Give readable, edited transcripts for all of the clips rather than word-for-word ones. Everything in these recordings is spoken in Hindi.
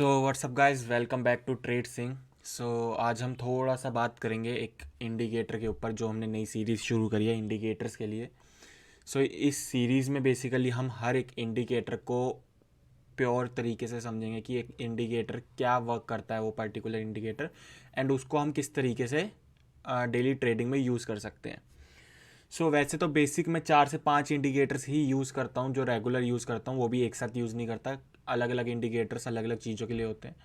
So what's up guys, welcome back to Trade Singh. आज हम थोड़ा सा बात करेंगे एक इंडिकेटर के ऊपर जो हमने नई सीरीज़ शुरू करी है इंडिकेटर्स के लिए। इस सीरीज़ में बेसिकली हम हर एक इंडिकेटर को प्योर तरीके से समझेंगे कि एक इंडिकेटर क्या वर्क करता है, वो पर्टिकुलर इंडिकेटर, एंड उसको हम किस तरीके से डेली ट्रेडिंग में यूज़ कर सकते हैं। वैसे तो बेसिक मैं 4 से 5 इंडिकेटर्स ही यूज़ करता हूँ, जो रेगुलर यूज़ करता हूँ, वो भी एक साथ यूज़ नहीं करता। अलग अलग इंडिकेटर्स अलग अलग चीज़ों के लिए होते हैं।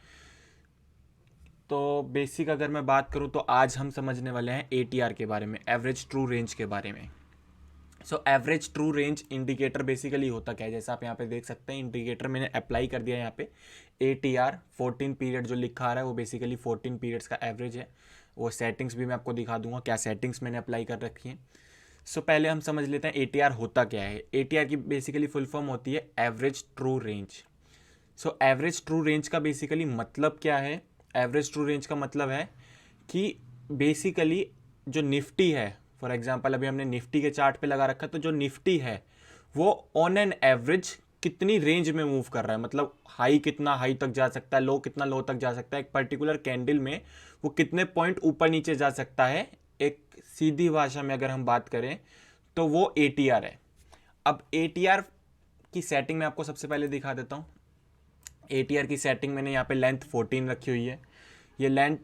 तो बेसिक अगर मैं बात करूँ तो आज हम समझने वाले हैं ATR के बारे में, एवरेज ट्रू रेंज के बारे में। Average true range indicator basically होता क्या है, जैसा आप यहाँ पे देख सकते हैं इंडिकेटर मैंने अप्लाई कर दिया यहाँ पे। ATR 14 पीरियड जो लिखा आ रहा है वो बेसिकली 14 पीरियड्स का एवरेज है। वो सेटिंग्स भी मैं आपको दिखा दूंगा क्या सेटिंग्स मैंने अप्लाई कर रखी हैं। पहले हम समझ लेते हैं ATR होता क्या है। ATR की बेसिकली फुल फॉर्म होती है average true range. Average true range का बेसिकली मतलब क्या है? एवरेज ट्रू रेंज का मतलब है कि बेसिकली जो निफ्टी है, फॉर एग्जांपल अभी हमने निफ्टी के चार्ट पे लगा रखा है, तो जो निफ्टी है वो ऑन एन एवरेज कितनी रेंज में मूव कर रहा है, मतलब हाई कितना हाई तक जा सकता है, लो कितना लो तक जा सकता है, एक पर्टिकुलर कैंडल में वो कितने पॉइंट ऊपर नीचे जा सकता है। एक सीधी भाषा में अगर हम बात करें तो वो ATR है। अब ATR की सेटिंग मैं आपको सबसे पहले दिखा देता हूँ। ATR की सेटिंग मैंने यहाँ पे लेंथ 14 रखी हुई है। ये लेंथ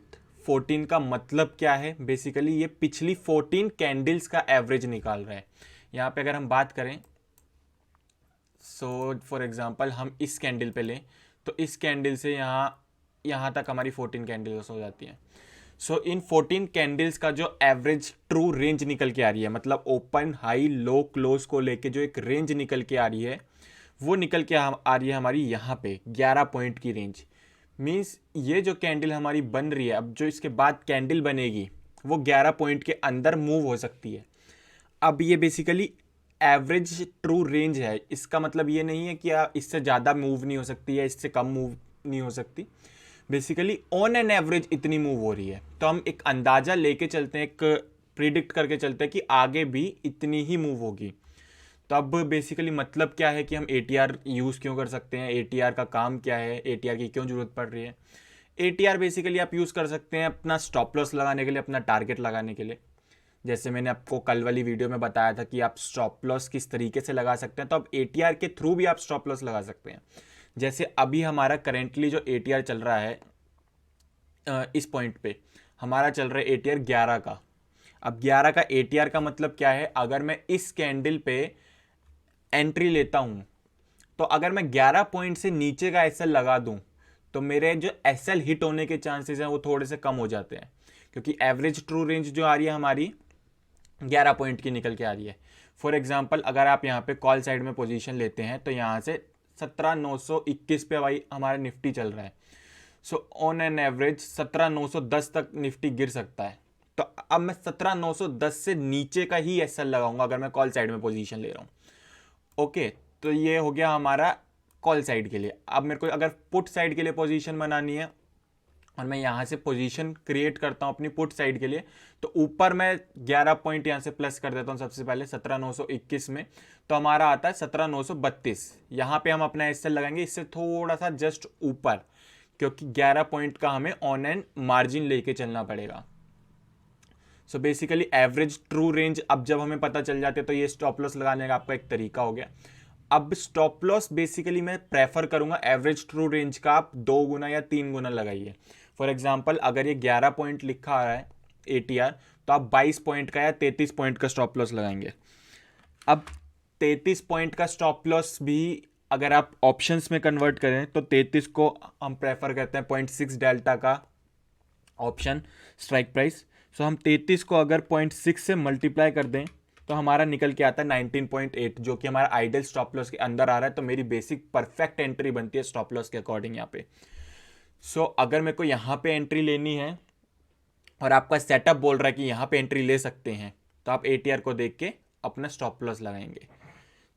14 का मतलब क्या है? बेसिकली ये पिछली 14 कैंडल्स का एवरेज निकाल रहा है। यहाँ पे अगर हम बात करें, फॉर एग्जांपल हम इस कैंडल पे लें तो इस कैंडल से यहाँ तक हमारी 14 कैंडल्स हो जाती हैं। इन 14 कैंडल्स का जो एवरेज ट्रू रेंज निकल के आ रही है, मतलब ओपन हाई लो क्लोज को लेके जो एक रेंज निकल के आ रही है, वो निकल के आ रही है हमारी यहाँ पे 11 पॉइंट की रेंज। मीन्स ये जो कैंडल हमारी बन रही है, अब जो इसके बाद कैंडल बनेगी वो 11 पॉइंट के अंदर मूव हो सकती है। अब ये बेसिकली एवरेज ट्रू रेंज है। इसका मतलब ये नहीं है कि इससे ज़्यादा मूव नहीं हो सकती है, इससे कम मूव नहीं हो सकती। बेसिकली ऑन एन एवरेज इतनी मूव हो रही है, तो हम एक अंदाज़ा लेके चलते हैं, एक प्रिडिक्ट करके चलते हैं कि आगे भी इतनी ही मूव होगी। तो अब बेसिकली मतलब क्या है कि हम ATR यूज़ क्यों कर सकते हैं, ATR का काम क्या है, ATR की क्यों ज़रूरत पड़ रही है। ATR बेसिकली आप यूज़ कर सकते हैं अपना स्टॉप लॉस लगाने के लिए, अपना टारगेट लगाने के लिए। जैसे मैंने आपको कल वाली वीडियो में बताया था कि आप स्टॉप लॉस किस तरीके से लगा सकते हैं, तो अब ATR के थ्रू भी आप स्टॉप लॉस लगा सकते हैं। जैसे अभी हमारा करेंटली जो ATR चल रहा है, इस पॉइंट पे हमारा चल रहा है ATR 11 का। अब 11 का ATR का मतलब क्या है? अगर मैं इस कैंडल पे एंट्री लेता हूं तो अगर मैं 11 पॉइंट से नीचे का SL लगा दूं तो मेरे जो SL हिट होने के चांसेस हैं वो थोड़े से कम हो जाते हैं, क्योंकि एवरेज ट्रू रेंज जो आ रही है हमारी 11 पॉइंट की निकल के आ रही है। फॉर एग्जांपल अगर आप यहाँ पे कॉल साइड में पोजीशन लेते हैं तो यहाँ से 17,921 पे भाई हमारा निफ्टी चल रहा है। ऑन एन एवरेज 17,910 तक निफ्टी गिर सकता है। तो अब मैं 17,910 से नीचे का ही SL लगाऊंगा अगर मैं कॉल साइड में पोजीशन ले रहा हूँ। ओके, तो ये हो गया हमारा कॉल साइड के लिए। अब मेरे को अगर पुट साइड के लिए पोजीशन बनानी है और मैं यहाँ से पोजीशन क्रिएट करता हूँ अपनी पुट साइड के लिए, तो ऊपर मैं 11 पॉइंट यहाँ से प्लस कर देता हूँ सबसे पहले 17,921 में, तो हमारा आता है 17,932। यहाँ पे हम अपना SL लगाएंगे इससे थोड़ा सा जस्ट ऊपर, क्योंकि 11 पॉइंट का हमें ऑन एंड मार्जिन लेके चलना पड़ेगा। बेसिकली एवरेज ट्रू रेंज अब जब हमें पता चल जाते हैं तो ये स्टॉप लॉस लगाने का आपका एक तरीका हो गया। अब स्टॉप लॉस बेसिकली मैं प्रेफर करूंगा एवरेज ट्रू रेंज का आप 2 गुना या 3 गुना लगाइए। फॉर एग्जांपल अगर ये 11 पॉइंट लिखा आ रहा है ATR, तो आप 22 पॉइंट का या 33 पॉइंट का स्टॉप लॉस लगाएंगे। अब 33 पॉइंट का स्टॉप लॉस भी अगर आप ऑप्शंस में कन्वर्ट करें तो 33 को हम प्रेफर करते हैं 0.6 डेल्टा का ऑप्शन स्ट्राइक प्राइस। हम 33 को अगर 0.6 से मल्टीप्लाई कर दें तो हमारा निकल के आता है 19.8, जो कि हमारा आइडल स्टॉप लॉस के अंदर आ रहा है। तो मेरी बेसिक परफेक्ट एंट्री बनती है स्टॉप लॉस के अकॉर्डिंग यहाँ पे। अगर मेरे को यहाँ पे एंट्री लेनी है और आपका सेटअप बोल रहा है कि यहाँ पे एंट्री ले सकते हैं, तो आप ATR को देख के अपना स्टॉप लॉस लगाएंगे।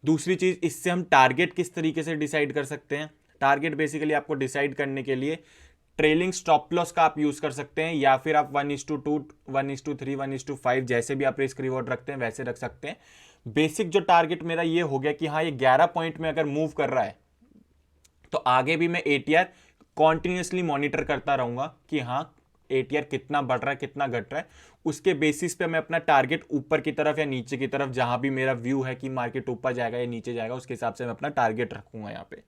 दूसरी चीज़, इससे हम टारगेट किस तरीके से डिसाइड कर सकते हैं। टारगेट बेसिकली आपको डिसाइड करने के लिए ट्रेलिंग स्टॉप लॉस का आप यूज कर सकते हैं, या फिर आप 1:2, 1:3, 1:5 जैसे भी आप रिस्क रिवॉर्ड रखते हैं वैसे रख सकते हैं। बेसिक जो टारगेट मेरा ये हो गया कि हाँ ये 11 पॉइंट में अगर मूव कर रहा है तो आगे भी मैं ATR कॉन्टिन्यूसली मॉनिटर करता रहूँगा कि हाँ ATR कितना बढ़ रहा है कितना घट रहा है, उसके बेसिस पे मैं अपना टारगेट ऊपर की तरफ या नीचे की तरफ, जहाँ भी मेरा व्यू है कि मार्केट ऊपर जाएगा या नीचे जाएगा, उसके हिसाब से मैं अपना टारगेट रखूँगा यहाँ पे।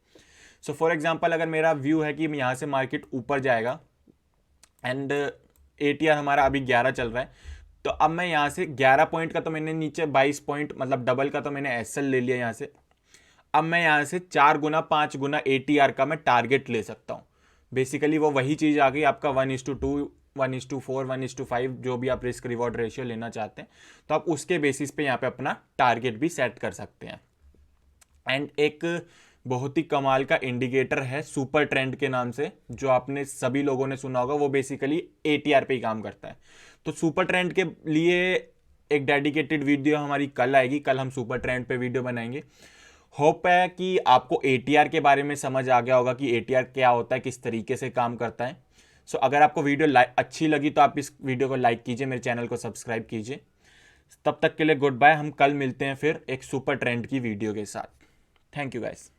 सो फॉर एग्जाम्पल अगर मेरा व्यू है कि यहाँ से मार्केट ऊपर जाएगा एंड ATR हमारा अभी 11 चल रहा है, तो अब मैं यहाँ से 11 पॉइंट का तो मैंने नीचे 22 पॉइंट मतलब डबल का तो मैंने SL ले लिया यहाँ से। अब मैं यहाँ से 4 गुना 5 गुना ATR का मैं टारगेट ले सकता हूँ। बेसिकली वो वही चीज़ आ गई आपका 1:2 1:4 1:5, जो भी आप रिस्क रिवॉर्ड रेशियो लेना चाहते हैं, तो आप उसके बेसिस पे यहाँ पे अपना टारगेट भी सेट कर सकते हैं। एंड एक बहुत ही कमाल का इंडिकेटर है सुपर ट्रेंड के नाम से, जो आपने सभी लोगों ने सुना होगा, वो बेसिकली ATR पे ही काम करता है। तो सुपर ट्रेंड के लिए एक डेडिकेटेड वीडियो हमारी कल आएगी, कल हम सुपर ट्रेंड पे वीडियो बनाएंगे। होप है कि आपको ATR के बारे में समझ आ गया होगा कि ATR क्या होता है, किस तरीके से काम करता है। सो अगर आपको वीडियो अच्छी लगी तो आप इस वीडियो को लाइक कीजिए, मेरे चैनल को सब्सक्राइब कीजिए। तब तक के लिए गुड बाय, हम कल मिलते हैं फिर एक सुपर ट्रेंड की वीडियो के साथ। Thank you guys.